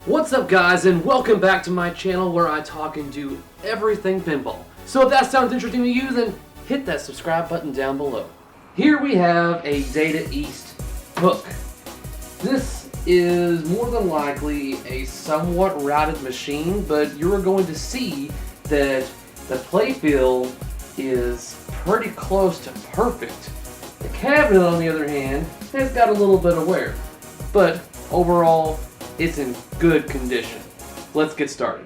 What's up guys, and welcome back to my channel where I talk and do everything pinball. So if that sounds interesting to you, then hit that subscribe button down below. Here we have a Data East book. This is more than likely a somewhat routed machine, but you're going to see that the Playfield is pretty close to perfect. The cabinet, on the other hand, has got a little bit of wear, but overall, it's in good condition. Let's get started.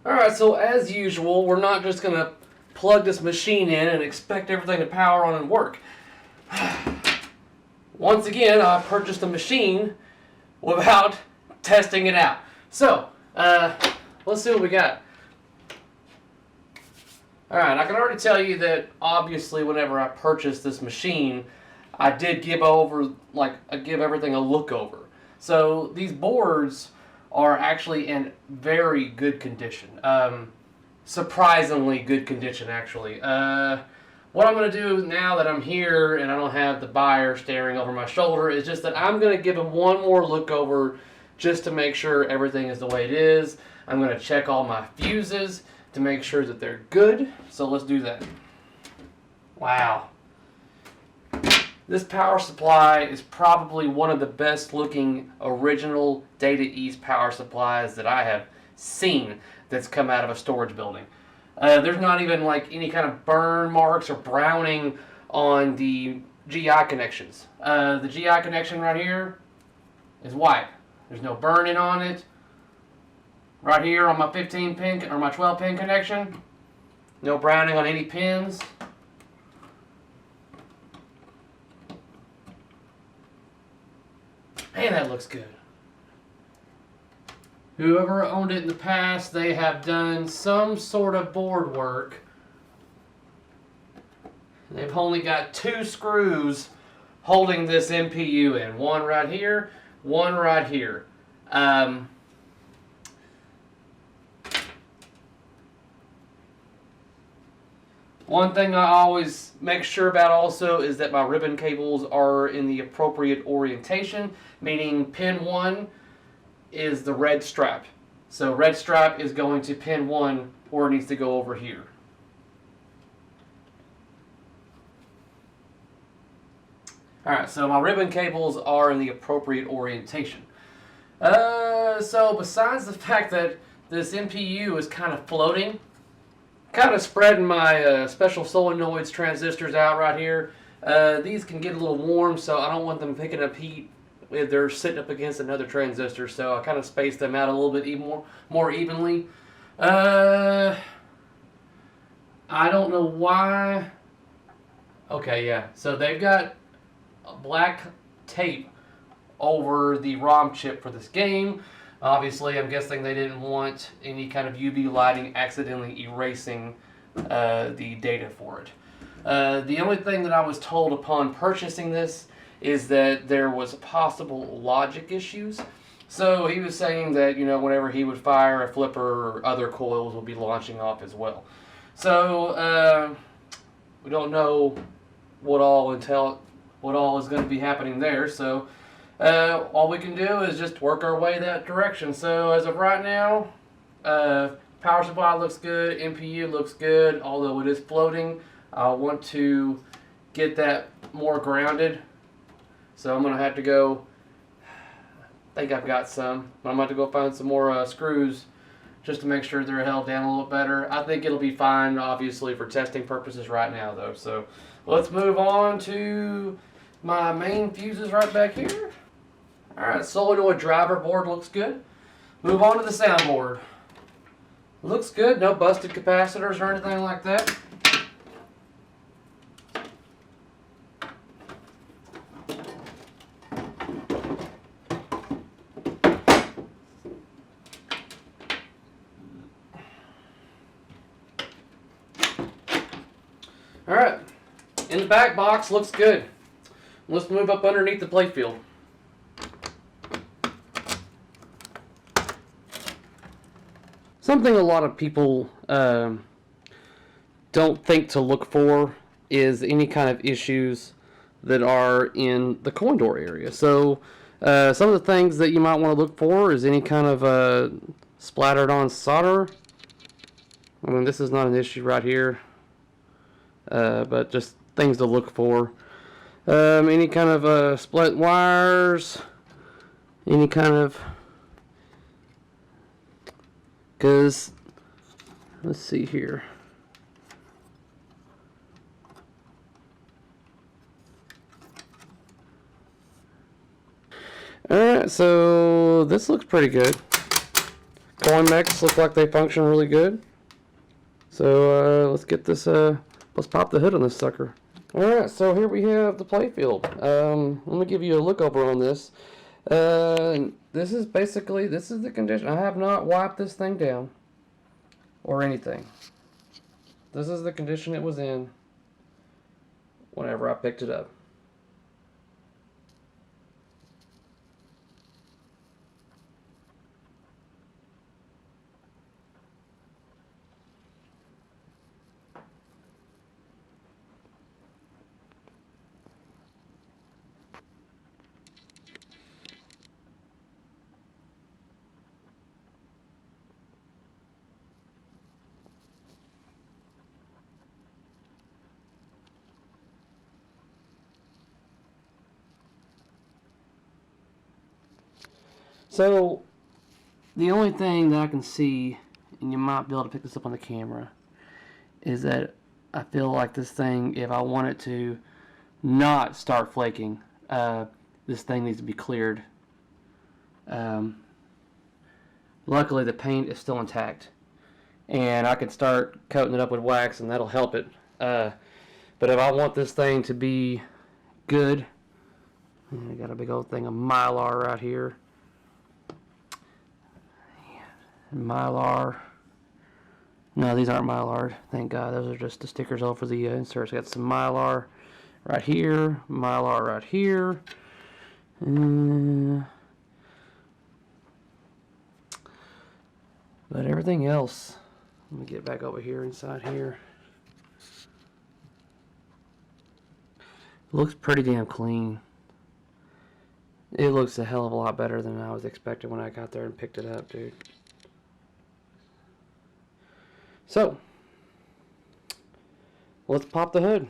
Alright, so as usual, we're not just going to plug this machine in and expect everything to power on and work. Once again, I purchased a machine without testing it out. So, let's see what we got. Alright, I can already tell you that obviously whenever I purchased this machine, I did give everything a look over. So these boards are actually in very good condition. Surprisingly good condition, actually. What I'm going to do now that I'm here and I don't have the buyer staring over my shoulder is just that I'm going to give him one more look over just to make sure everything is the way it is. I'm going to check all my fuses to make sure that they're good. So let's do that. Wow. This power supply is probably one of the best looking original Data East power supplies that I have seen that's come out of a storage building. There's not even like any kind of burn marks or browning on the GI connections. The GI connection right here is white. There's no burning on it. Right here on my 15 pin or my 12 pin connection, no browning on any pins. Man, that looks good. Whoever owned it in the past, they have done some sort of board work. They've only got 2 screws holding this MPU in. One right here, one right here. One thing I always make sure about also is that my ribbon cables are in the appropriate orientation, meaning pin 1 is the red strap. So red strap is going to pin 1 or it needs to go over here. Alright, so my ribbon cables are in the appropriate orientation. So besides the fact that this MPU is kind of floating, kind of spreading my special solenoids transistors out right here. These can get a little warm, so I don't want them picking up heat if they're sitting up against another transistor, so I kind of space them out a little bit more evenly. I don't know why. Okay, yeah, so they've got black tape over the ROM chip for this game. Obviously, I'm guessing they didn't want any kind of UV lighting accidentally erasing the data for it. The only thing that I was told upon purchasing this is that there was possible logic issues. So he was saying that, whenever he would fire a flipper, other coils would be launching off as well. So we don't know what all is going to be happening there. So all we can do is just work our way that direction. So as of right now, power supply looks good, MPU looks good, although it is floating. I want to get that more grounded. So I'm going to have to go, I think I've got some, but I'm going to have to go find some more screws just to make sure they're held down a little better. I think it'll be fine, obviously, for testing purposes right now, though. So let's move on to my main fuses right back here. Alright, solenoid driver board looks good. Move on to the soundboard. Looks good, no busted capacitors or anything like that. Alright, in the back box looks good. Let's move up underneath the playfield. Something a lot of people don't think to look for is any kind of issues that are in the coin door area. So some of the things that you might want to look for is any kind of splattered on solder. I mean, this is not an issue right here, but just things to look for. Any kind of split wires, any kind of, because let's see here. Alright, so this looks pretty good. Coin mechs look like they function really good. So let's get this, let's pop the hood on this sucker. Alright, so here we have the playfield. Let me give you a look over on this. This is the condition. I have not wiped this thing down or anything. This is the condition it was in whenever I picked it up. So, the only thing that I can see, and you might be able to pick this up on the camera, is that I feel like this thing, if I want it to not start flaking, this thing needs to be cleared. Luckily, the paint is still intact, and I can start coating it up with wax, and that'll help it. But if I want this thing to be good, I got a big old thing of Mylar right here. Mylar. No, these aren't Mylar. Thank God. Those are just the stickers over the inserts. Got some Mylar right here. Mylar right here. But everything else. Let me get back over here inside here. Looks pretty damn clean. It looks a hell of a lot better than I was expecting when I got there and picked it up, dude. So, let's pop the hood.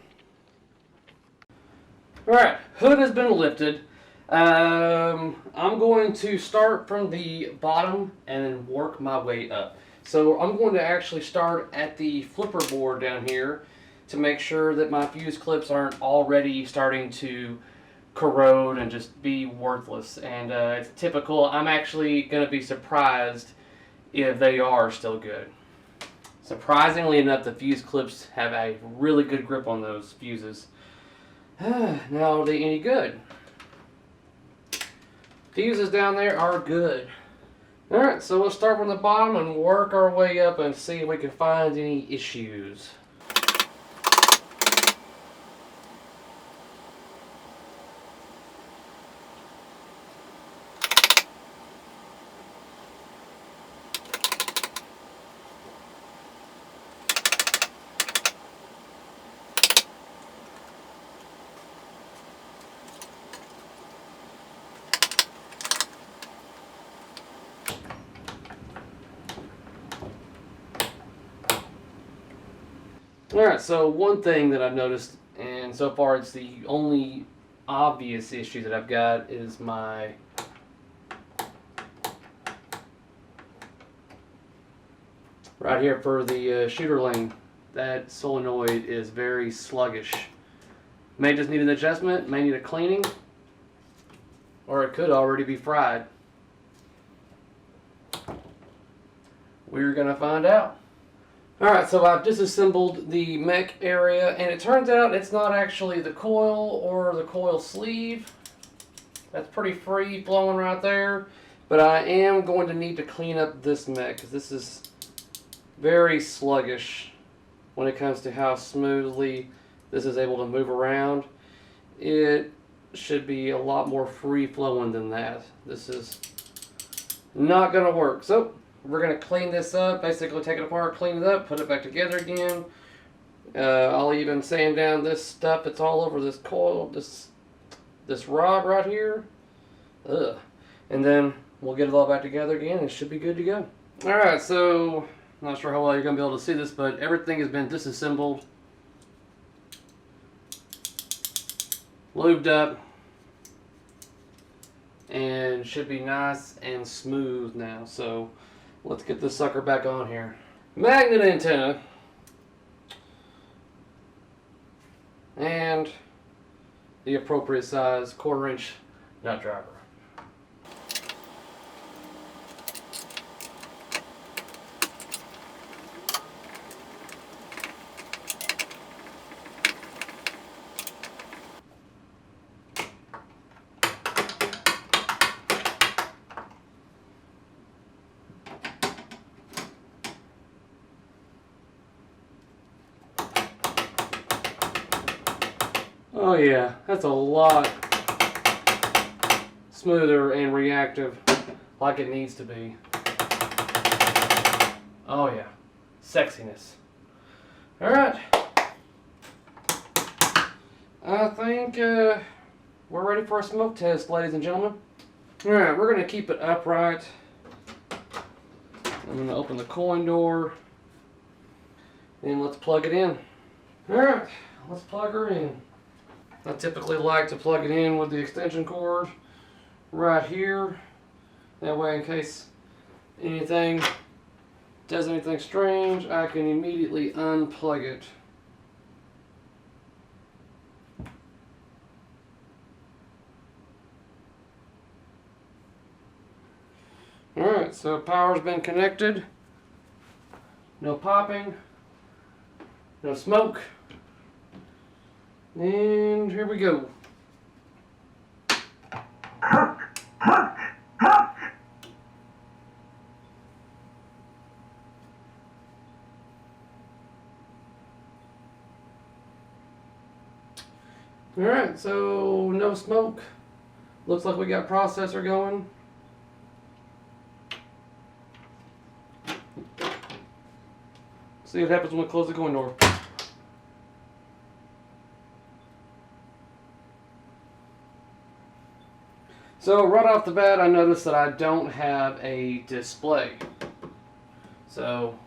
Alright, hood has been lifted. I'm going to start from the bottom and work my way up. So I'm going to actually start at the flipper board down here to make sure that my fuse clips aren't already starting to corrode and just be worthless. And it's typical. I'm actually going to be surprised if they are still good. Surprisingly enough, the fuse clips have a really good grip on those fuses. Now, are they any good? Fuses down there are good. Alright, so we'll start from the bottom and work our way up and see if we can find any issues. Alright, so one thing that I've noticed, and so far it's the only obvious issue that I've got, is my right here for the shooter lane. That solenoid is very sluggish. May just need an adjustment, may need a cleaning, or it could already be fried. We're gonna find out. Alright, so I've disassembled the mech area, and it turns out it's not actually the coil or the coil sleeve. That's pretty free flowing right there. But I am going to need to clean up this mech, because this is very sluggish when it comes to how smoothly this is able to move around. It should be a lot more free flowing than that. This is not going to work. So we're going to clean this up, basically take it apart, clean it up, put it back together again. I'll even sand down this stuff that's all over this coil, this rod right here. Ugh. And then we'll get it all back together again and it should be good to go. Alright, so I'm not sure how well you're going to be able to see this, but everything has been disassembled, lubed up, and should be nice and smooth now. So let's get this sucker back on here. Magnet antenna and the appropriate size 1/4 inch nut driver. Oh yeah, that's a lot smoother and reactive like it needs to be. Oh yeah, sexiness. Alright, I think we're ready for a smoke test, ladies and gentlemen. Alright, we're going to keep it upright. I'm going to open the coin door and let's plug it in. Alright, let's plug her in. I typically like to plug it in with the extension cord right here. That way, in case anything does anything strange, I can immediately unplug it. Alright, so power's been connected. No popping. No smoke. And here we go. Alright, so no smoke. Looks like we got processor going. See what happens when we close the coin door. So right off the bat, I noticed that I don't have a display. So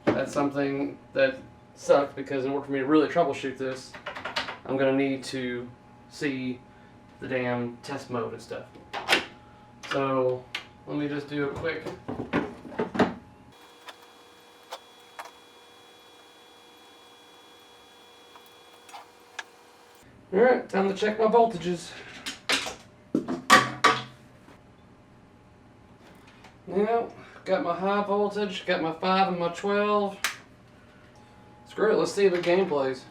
that's something that sucks, because in order for me to really troubleshoot this, I'm going to need to see the damn test mode and stuff. So let me just do a quick. Alright, time to check my voltages. Yeah, got my high voltage, got my 5 and my 12. Screw it, let's see if the game plays.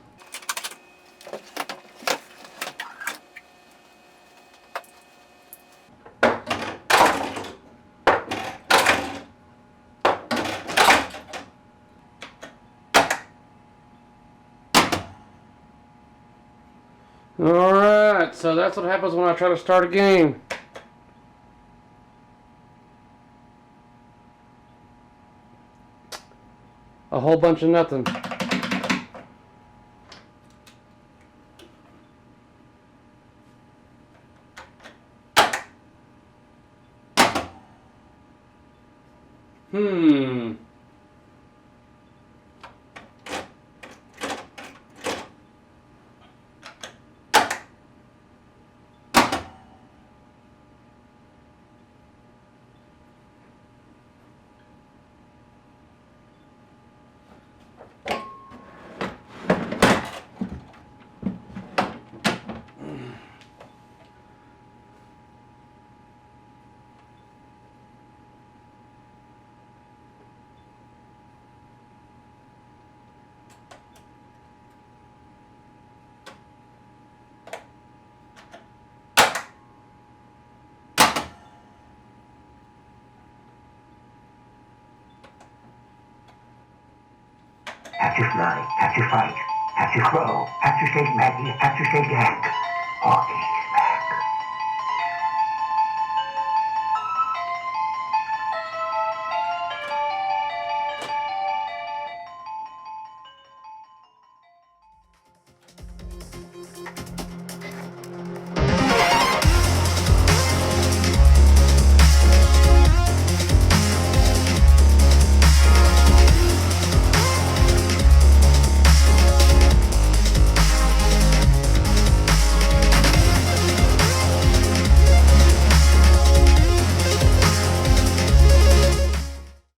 Alright, so that's what happens when I try to start a game. A whole bunch of nothing. have to fly, have to fight, have to throw, have to shake Maggie, have to shake Hank. Hockey.